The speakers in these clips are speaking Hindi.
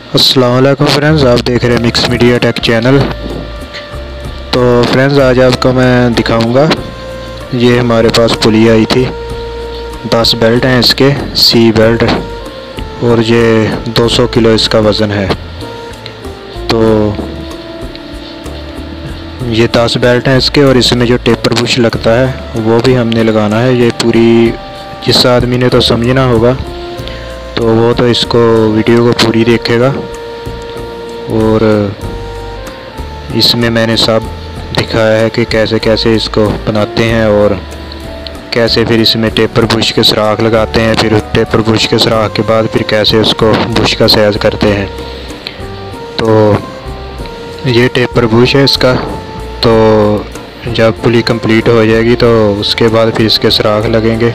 अस्सलाम वालेकुम फ्रेंड्स, आप देख रहे हैं मिक्स मीडिया टेक चैनल। तो फ्रेंड्स, आज आपको मैं दिखाऊंगा, ये हमारे पास पुली आई थी। 10 बेल्ट हैं इसके, सी बेल्ट, और ये 200 किलो इसका वज़न है। तो ये 10 बेल्ट हैं इसके, और इसमें जो टेपर बुश लगता है वो भी हमने लगाना है। ये पूरी, जिस आदमी ने तो समझना होगा तो वो तो इसको वीडियो को पूरी देखेगा। और इसमें मैंने सब दिखाया है कि कैसे कैसे इसको बनाते हैं और कैसे फिर इसमें टेपर बुश के सुराख लगाते हैं, फिर टेपर बुश के सुराख के बाद फिर कैसे उसको बुश का साइज करते हैं। तो ये टेपर बुश है इसका। तो जब पुली कंप्लीट हो जाएगी तो उसके बाद फिर इसके सुराख लगेंगे।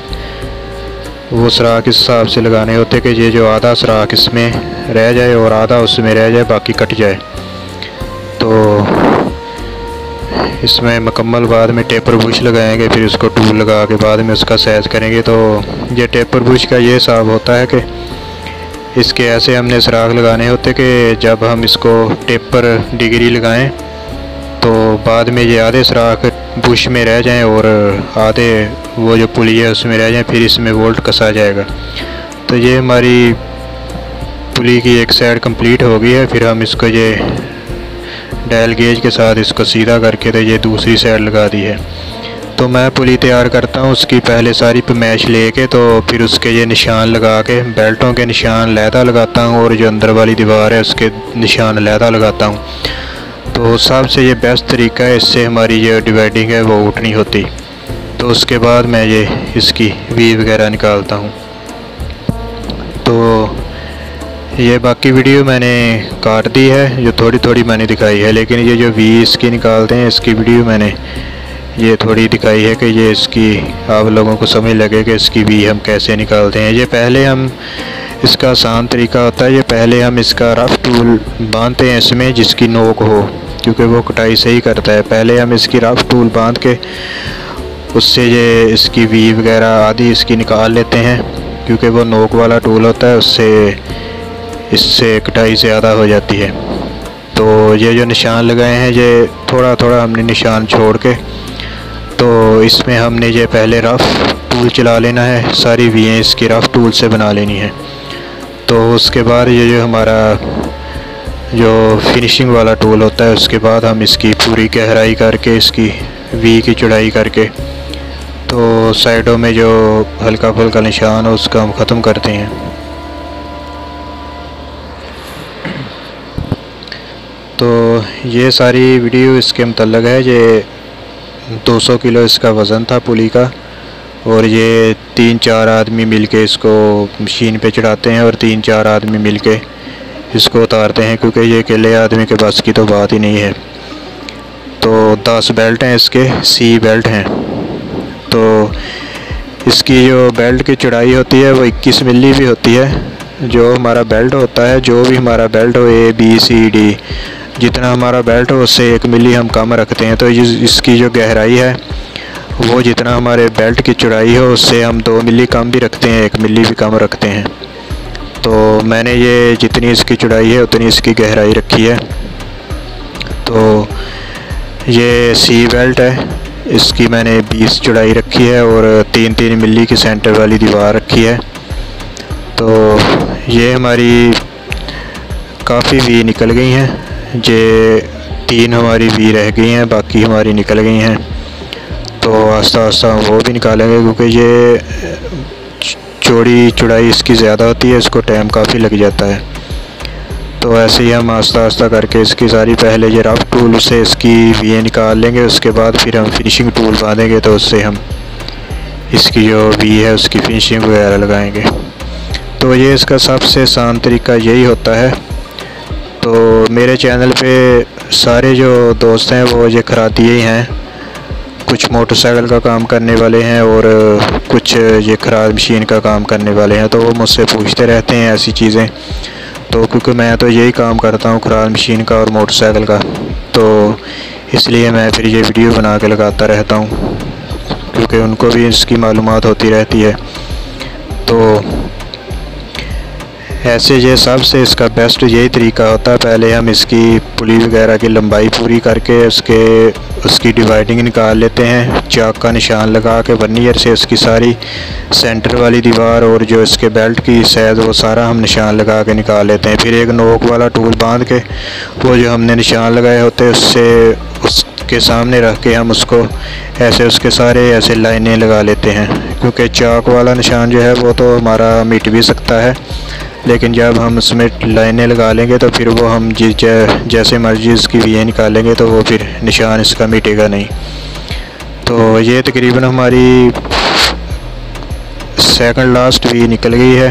वो सुराख इस हिसाब से लगाने होते कि ये जो आधा सुराख इसमें रह जाए और आधा उसमें रह जाए, बाकी कट जाए। तो इसमें मुकम्मल बाद में टेपर बुश लगाएंगे, फिर उसको टूल लगा के बाद में उसका साइज़ करेंगे। तो ये टेपर बुश का ये हिसाब होता है कि इसके ऐसे हमने सुराख लगाने होते कि जब हम इसको टेपर डिग्री लगाएं तो बाद में ये आधे सुराख बुश में रह जाएं और आधे वो जो पुली है उसमें रह जाएं, फिर इसमें बोल्ट कसा जाएगा। तो ये हमारी पुली की एक साइड कंप्लीट हो गई है। फिर हम इसको ये डायल गेज के साथ इसको सीधा करके तो ये दूसरी साइड लगा दी है। तो मैं पुली तैयार करता हूँ उसकी पहले सारी मैश लेके, तो फिर उसके ये निशान लगा के, बेल्टों के निशान अलहदा लगाता हूँ और जो अंदर वाली दीवार है उसके निशान अलहदा लगाता हूँ। तो सबसे ये बेस्ट तरीका है, इससे हमारी जो डिवाइडिंग है वो उठ नहीं होती। तो उसके बाद मैं ये इसकी वी वगैरह निकालता हूँ। तो ये बाकी वीडियो मैंने काट दी है, जो थोड़ी थोड़ी मैंने दिखाई है, लेकिन ये जो वी इसकी निकालते हैं इसकी वीडियो मैंने ये थोड़ी दिखाई है कि ये इसकी आप लोगों को समझ लगे कि इसकी वी हम कैसे निकालते हैं। ये पहले हम, इसका आसान तरीका होता है, ये पहले हम इसका रफ़ टूल बांधते हैं इसमें जिसकी नोक हो, क्योंकि वो कटाई सही करता है। पहले हम इसकी रफ़ टूल बांध के उससे ये इसकी वी वगैरह आदि इसकी निकाल लेते हैं, क्योंकि वो नोक वाला टूल होता है, उससे इससे कटाई ज़्यादा हो जाती है। तो ये जो निशान लगाए हैं ये थोड़ा थोड़ा हमने निशान छोड़ के, तो इसमें हमने ये पहले रफ़ टूल चला लेना है, सारी वीएं इसकी रफ़ टूल से बना लेनी है। तो उसके बाद ये जो हमारा जो फिनिशिंग वाला टूल होता है उसके बाद हम इसकी पूरी गहराई करके, इसकी वी की चौड़ाई करके, तो साइडों में जो हल्का फुल्का निशान है उसका हम ख़त्म करते हैं। तो ये सारी वीडियो इसके मतलब है। ये 200 किलो इसका वज़न था पुली का, और ये 3-4 आदमी मिलके इसको मशीन पे चढ़ाते हैं और 3-4 आदमी मिलके इसको उतारते हैं, क्योंकि ये अकेले आदमी के बस की तो बात ही नहीं है। तो 10 बेल्ट हैं इसके, सी बेल्ट हैं। तो इसकी जो बेल्ट की चौड़ाई होती है वो 21 मिली भी होती है। जो हमारा बेल्ट होता है, जो भी हमारा बेल्ट हो, A B C D, जितना हमारा बेल्ट हो उससे 1 मिली हम कम रखते हैं। तो इसकी जो गहराई है वो जितना हमारे बेल्ट की चौड़ाई हो उससे हम 2 मिली कम भी रखते हैं, 1 मिली भी कम रखते हैं। तो मैंने ये जितनी इसकी चौड़ाई है उतनी इसकी गहराई रखी है। तो ये सी बेल्ट है, इसकी मैंने 20 चौड़ाई रखी है और 3-3 मिली की सेंटर वाली दीवार रखी है। तो ये हमारी काफ़ी वी निकल गई हैं, ये 3 हमारी वी रह गई हैं, बाकी हमारी निकल गई हैं। तो आस्ता आस्ता हम वो भी निकालेंगे, क्योंकि ये चौड़ाई इसकी ज़्यादा होती है, इसको टाइम काफ़ी लग जाता है। तो ऐसे ही हम आस्ता आस्ता करके इसकी सारी, पहले ये रफ़ टूल से इसकी वी निकाल लेंगे, उसके बाद फिर हम फिनिशिंग टूल बांधेंगे, तो उससे हम इसकी जो वी है उसकी फिनिशिंग वगैरह लगाएंगे। तो ये इसका सबसे आसान तरीका यही होता है। तो मेरे चैनल पे सारे जो दोस्त हैं वो ये खरादिए ही हैं, कुछ मोटरसाइकिल का काम करने वाले हैं और कुछ ये खराद मशीन का काम करने वाले हैं। तो वो मुझसे पूछते रहते हैं ऐसी चीज़ें। तो क्योंकि मैं तो यही काम करता हूँ, खराद मशीन का और मोटरसाइकिल का, तो इसलिए मैं फिर ये वीडियो बना के लगाता रहता हूँ, क्योंकि उनको भी इसकी मालूमात होती रहती है। तो ऐसे ये सबसे इसका बेस्ट यही तरीका होता है। पहले हम इसकी पुली वगैरह की लंबाई पूरी करके उसकी डिवाइडिंग निकाल लेते हैं, चाक का निशान लगा के वर्नियर से उसकी सारी सेंटर वाली दीवार और जो इसके बेल्ट की सैज वो सारा हम निशान लगा के निकाल लेते हैं। फिर एक नोक वाला टूल बांध के वो जो हमने निशान लगाए होते हैं उसके सामने रख के हम उसको ऐसे उसके सारे ऐसे लाइनें लगा लेते हैं, क्योंकि चाक वाला निशान जो है वो तो हमारा मिट भी सकता है, लेकिन जब हम उसमें लाइनें लगा लेंगे तो फिर वो हम जैसे मर्जी इसकी वी निकालेंगे तो वो फिर निशान इसका मिटेगा नहीं। तो ये तकरीबन हमारी सेकंड लास्ट वी निकल गई है।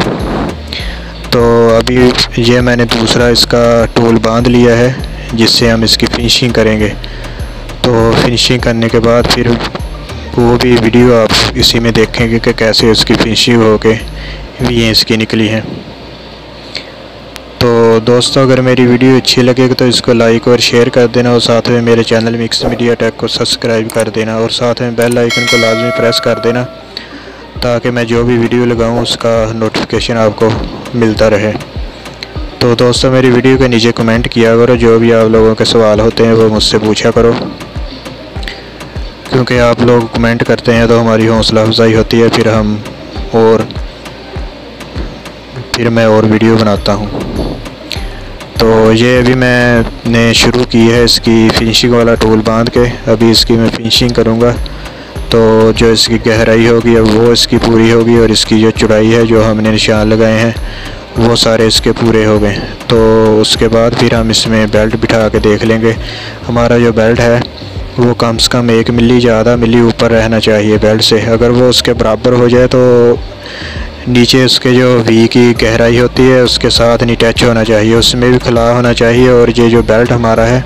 तो अभी ये मैंने दूसरा इसका टूल बांध लिया है जिससे हम इसकी फिनिशिंग करेंगे। तो फिनिशिंग करने के बाद फिर वो भी वीडियो आप इसी में देखेंगे कि कैसे उसकी फिनिशिंग होके वी इसकी निकली है। तो दोस्तों, अगर मेरी वीडियो अच्छी लगे तो इसको लाइक और शेयर कर देना और साथ में मेरे चैनल मिक्स मीडिया टेक को सब्सक्राइब कर देना और साथ में बेल आइकन को लाजमी प्रेस कर देना ताकि मैं जो भी वीडियो लगाऊं उसका नोटिफिकेशन आपको मिलता रहे। तो दोस्तों, मेरी वीडियो के नीचे कमेंट किया करो, जो भी आप लोगों के सवाल होते हैं वो मुझसे पूछा करो, क्योंकि आप लोग कमेंट करते हैं तो हमारी हौसला अफजाई होती है, फिर मैं और वीडियो बनाता हूँ। तो ये अभी मैंने शुरू की है इसकी फिनिशिंग वाला टूल बांध के, अभी इसकी मैं फिनिशिंग करूँगा। तो जो इसकी गहराई होगी अब वो इसकी पूरी होगी और इसकी जो चौड़ाई है जो हमने निशान लगाए हैं वो सारे इसके पूरे हो गए। तो उसके बाद फिर हम इसमें बेल्ट बिठा के देख लेंगे। हमारा जो बेल्ट है वो कम से कम 1 मिली ज़्यादा मिली ऊपर रहना चाहिए बेल्ट से। अगर वो उसके बराबर हो जाए तो नीचे उसके जो वी की गहराई होती है उसके साथ नहीं टच होना चाहिए, उसमें भी खिला होना चाहिए। और ये जो बेल्ट हमारा है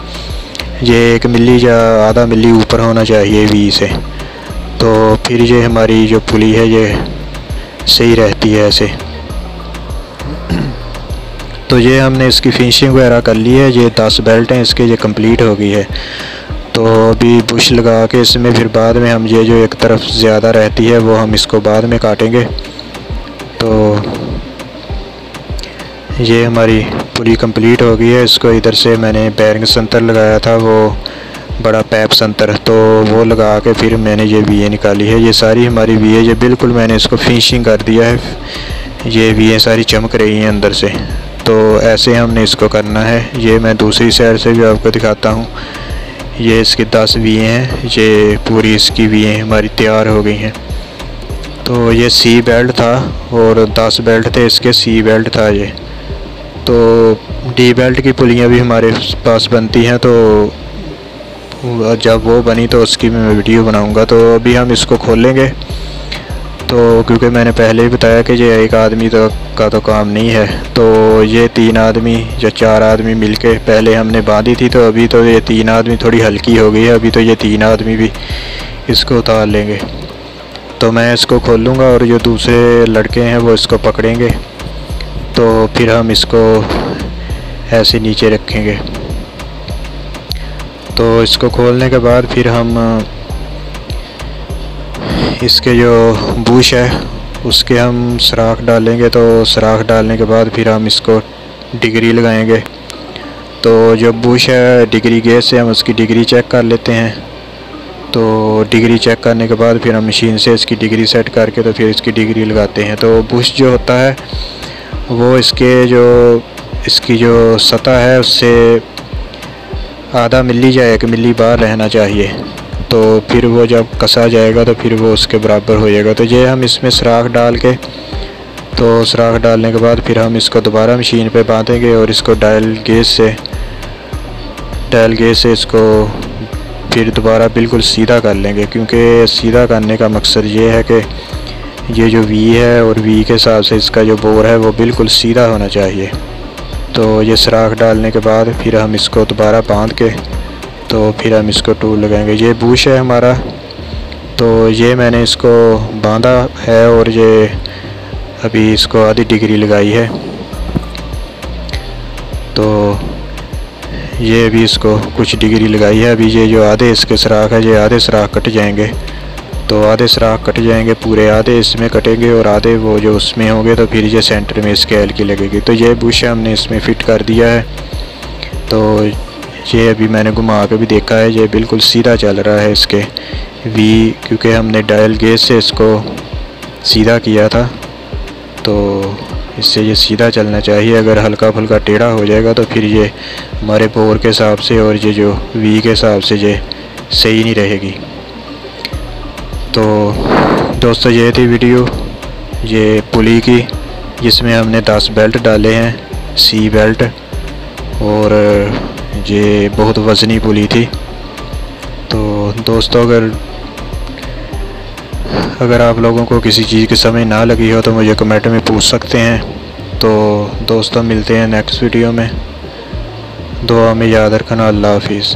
ये 1 मिली या आधा मिली ऊपर होना चाहिए वी से, तो फिर ये हमारी जो पुली है ये सही रहती है ऐसे। तो ये हमने इसकी फिनिशिंग वगैरह कर ली है। ये 10 बेल्ट हैं इसके, ये कंप्लीट हो गई है। तो अभी बुश लगा के इसमें फिर बाद में हम ये जो एक तरफ ज़्यादा रहती है वो हम इसको बाद में काटेंगे। तो ये हमारी पुली कंप्लीट हो गई है। इसको इधर से मैंने बैरिंग संतर लगाया था, वो बड़ा पैप संतर, तो वो लगा के फिर मैंने ये वी निकाली है। ये सारी हमारी वी ये बिल्कुल मैंने इसको फिनिशिंग कर दिया है। ये वी सारी चमक रही हैं अंदर से। तो ऐसे हमने इसको करना है। ये मैं दूसरी साइड से भी आपको दिखाता हूँ। ये इसकी 10 वी हैं, ये पूरी इसकी वी हमारी तैयार हो गई हैं। तो ये सी बेल्ट था और 10 बेल्ट थे इसके, सी बेल्ट था ये। तो डी बेल्ट की पुलियाँ भी हमारे पास बनती हैं, तो जब वो बनी तो उसकी मैं वीडियो बनाऊंगा। तो अभी हम इसको खोलेंगे। तो क्योंकि मैंने पहले ही बताया कि ये एक आदमी का तो काम नहीं है, तो ये 3 आदमी या 4 आदमी मिलके पहले हमने बांधी थी, तो अभी तो ये 3 आदमी थोड़ी हल्की हो गई है। अभी तो ये 3 आदमी भी इसको उतार लेंगे। तो मैं इसको खोलूँगा और जो दूसरे लड़के हैं वो इसको पकड़ेंगे, तो फिर हम इसको ऐसे नीचे रखेंगे। तो इसको खोलने के बाद फिर हम इसके जो बूश है उसके हम सुराख डालेंगे। तो सुराख डालने के बाद फिर हम इसको डिग्री लगाएंगे। तो जो बूश है डिग्री गेज से हम उसकी डिग्री चेक कर लेते हैं। तो डिग्री चेक करने के बाद फिर हम मशीन से इसकी डिग्री सेट करके तो फिर इसकी डिग्री लगाते हैं। तो बूश जो होता है वो इसकी जो सतह है उससे आधा मिली या 1 मिली बाहर रहना चाहिए। तो फिर वो जब कसा जाएगा तो फिर वो उसके बराबर हो जाएगा। तो ये हम इसमें सुराख डाल के, तो सुराख डालने के बाद फिर हम इसको दोबारा मशीन पे बांधेंगे और इसको डायल गेज से इसको फिर दोबारा बिल्कुल सीधा कर लेंगे, क्योंकि सीधा करने का मकसद ये है कि ये जो वी है और वी के हिसाब से इसका जो बोर है वो बिल्कुल सीधा होना चाहिए। तो ये सुराख डालने के बाद फिर हम इसको दोबारा बांध के तो फिर हम इसको टूल लगाएंगे। ये बूश है हमारा, तो ये मैंने इसको बांधा है और ये अभी इसको आधी डिग्री लगाई है। तो ये अभी इसको कुछ डिग्री लगाई है। अभी ये जो आधे इसके सुराख है ये आधे सुराख कट जाएंगे। तो आधे सुराख कट जाएंगे, पूरे आधे इसमें कटेंगे और आधे वो जो उसमें होंगे, तो फिर ये सेंटर में स्केल की लगेगी। तो ये बुश हमने इसमें फ़िट कर दिया है। तो ये अभी मैंने घुमा के भी देखा है, ये बिल्कुल सीधा चल रहा है इसके वी, क्योंकि हमने डायल गेज से इसको सीधा किया था, तो इससे ये सीधा चलना चाहिए। अगर हल्का फुल्का टेढ़ा हो जाएगा तो फिर ये हमारे बोर के हिसाब से और ये जो वी के हिसाब से ये सही नहीं रहेगी। तो दोस्तों ये थी वीडियो ये पुली की, जिसमें हमने 10 बेल्ट डाले हैं, सी बेल्ट, और ये बहुत वज़नी पुली थी। तो दोस्तों अगर आप लोगों को किसी चीज़ की समझ ना लगी हो तो मुझे कमेंट में पूछ सकते हैं। तो दोस्तों मिलते हैं नेक्स्ट वीडियो में। दुआ में याद रखना। अल्लाह हाफिज़।